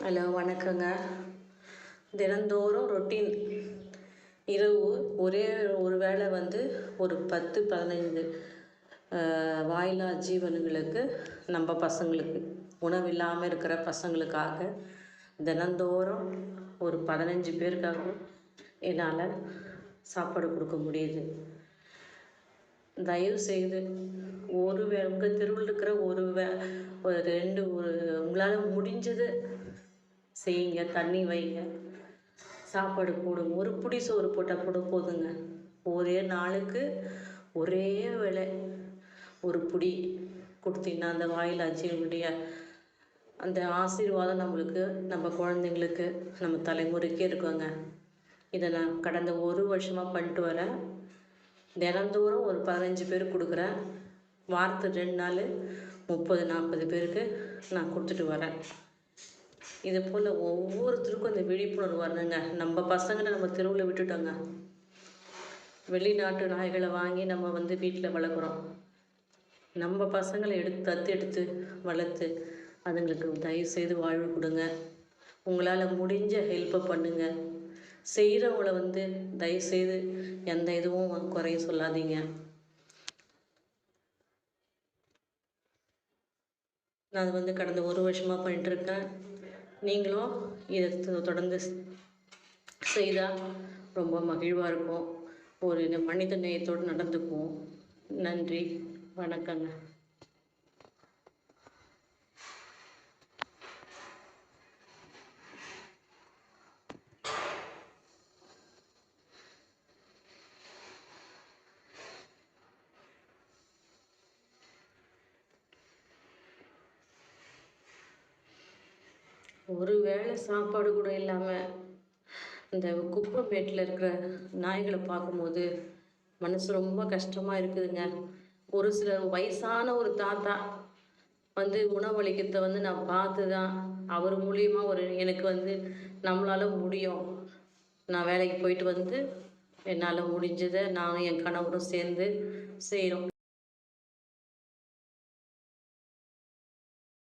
Hello, வணக்கங்க. தினந்தோறும் routine இரவு ஒரே ஒரு வேளை ஒரு 10-15 வாயில்லா ஜீவன்களுக்கு, நம்ம பசங்களுக்கு உணவில்லாமல் இருக்கிற பசங்களுக்காக தினந்தோறும் ஒரு 15 பேருக்காக என்னால் சாப்பாடு கொடுக்க முடியுது. தயவுசெய்து உங்கள் தெருவில் இருக்கிற ஒரு 2 உங்களால் முடிஞ்சது செய்யுங்க. தண்ணி வைங்க, சாப்பாடு போடுங்க. ஒரு புடி சோறு போட்டால் கூட போதுங்க. ஒரே நாளுக்கு ஒரே வேளை ஒரு புடி கொடுத்தீங்கன்னா அந்த வாயில்லா ஜீவனுடைய அந்த ஆசீர்வாதம் நம்மளுக்கு, நம்ம குழந்தைங்களுக்கு, நம்ம தலைமுறைக்கே இருக்குங்க. இதை நான் கடந்த 1 வருஷமாக பண்ணிட்டு வரேன். தினந்தோறும் ஒரு 15 பேருக்கு கொடுக்குறேன். வாரத்துக்கு 2 நாள் 30-40 பேருக்கு நான் கொடுத்துட்டு வரேன். இது போல் ஒவ்வொருத்தருக்கும் அந்த விழிப்புணர்வு வரணுங்க. நம்ம பசங்களை நம்ம தெருவில் விட்டுட்டோங்க. வெளிநாட்டு நாய்களை வாங்கி நம்ம வீட்டில் வளர்க்குறோம். நம்ம பசங்களை தத்தெடுத்து வளர்த்து அதுங்களுக்கு தயவுசெய்து வாழ்வு கொடுங்க. உங்களால் முடிஞ்ச ஹெல்ப்பை பண்ணுங்கள். செய்கிறவங்கள தயவுசெய்து எந்த இதுவும் குறைய சொல்லாதீங்க. நான் அது கடந்த 1 வருஷமாக பண்ணிட்டுருக்கேன். நீங்களும் இதை தொடர்ந்து செய்தால் ரொம்ப மகிழ்வாக இருக்கும். ஒரு மனித நேயத்தோடு நடந்துக்குவோம். நன்றி, வணக்கங்க. ஒரு வேளை சாப்பாடு கூட இல்லாமல் இந்த குப்பை மேட்டில் இருக்கிற நாய்களை பார்க்கும்போது மனசு ரொம்ப கஷ்டமாக இருக்குதுங்க. ஒரு சில வயசான ஒரு தாத்தா உணவளிக்கிறத நான் பார்த்து தான் அவர் மூலியமாக எனக்கு நம்மளால் முடியும், நான் வேலைக்கு போயிட்டு என்னால் முடிஞ்சதை நானும் என் கணவரும் சேர்ந்து செய்கிறோம்.